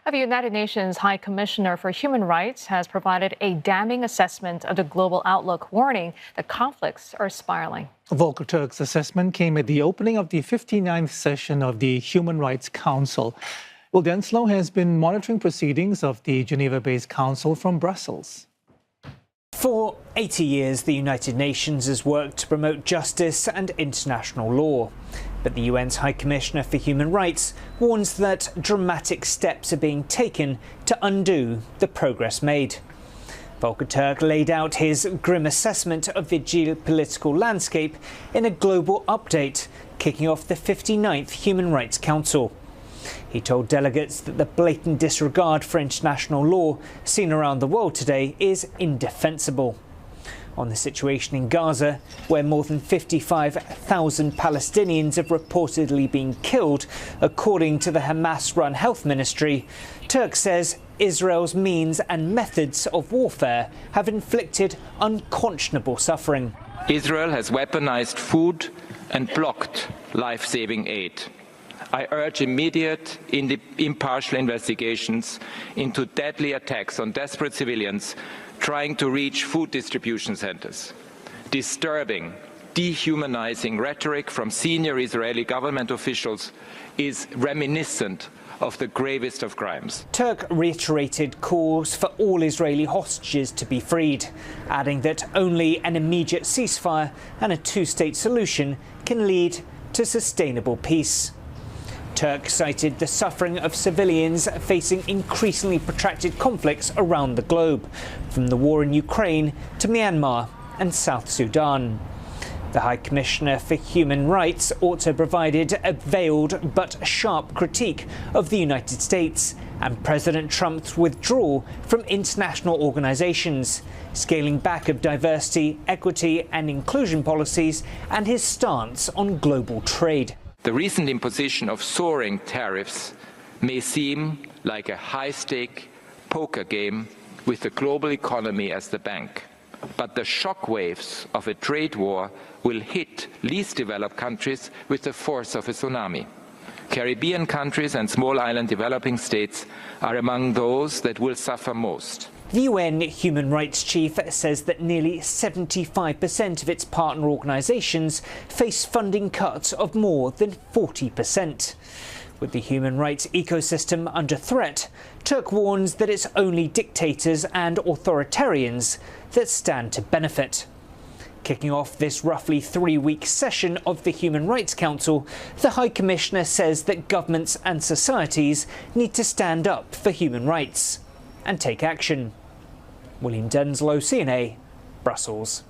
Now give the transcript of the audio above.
The United Nations High Commissioner for Human Rights has provided a damning assessment of the global outlook, warning that conflicts are spiraling. Volker Turk's assessment came at the opening of the 59th session of the Human Rights Council. Well, Denselow has been monitoring proceedings of the Geneva-based council from Brussels. For 80 years, the United Nations has worked to promote justice and international law. But the UN's High Commissioner for Human Rights warns that dramatic steps are being taken to undo the progress made. Volker Turk laid out his grim assessment of the geopolitical landscape in a global update, kicking off the 59th Human Rights Council. He told delegates that the blatant disregard for international law seen around the world today is indefensible. On the situation in Gaza, where more than 55,000 Palestinians have reportedly been killed, according to the Hamas-run health ministry, Turk says Israel's means and methods of warfare have inflicted unconscionable suffering. Israel has weaponized food and blocked life-saving aid. I urge immediate, impartial investigations into deadly attacks on desperate civilians trying to reach food distribution centers. Disturbing, dehumanizing rhetoric from senior Israeli government officials is reminiscent of the gravest of crimes. Turk reiterated calls for all Israeli hostages to be freed, adding that only an immediate ceasefire and a two-state solution can lead to sustainable peace. Turk cited the suffering of civilians facing increasingly protracted conflicts around the globe, from the war in Ukraine to Myanmar and South Sudan. The High Commissioner for Human Rights also provided a veiled but sharp critique of the United States and President Trump's withdrawal from international organizations, scaling back of diversity, equity and inclusion policies, and his stance on global trade. The recent imposition of soaring tariffs may seem like a high-stake poker game with the global economy as the bank. But the shockwaves of a trade war will hit least developed countries with the force of a tsunami. Caribbean countries and small island developing states are among those that will suffer most. The UN Human Rights Chief says that nearly 75% of its partner organisations face funding cuts of more than 40%. With the human rights ecosystem under threat, Turk warns that it's only dictators and authoritarians that stand to benefit. Kicking off this roughly 3-week session of the Human Rights Council, the High Commissioner says that governments and societies need to stand up for human rights and take action. William Denselow, CNA, Brussels.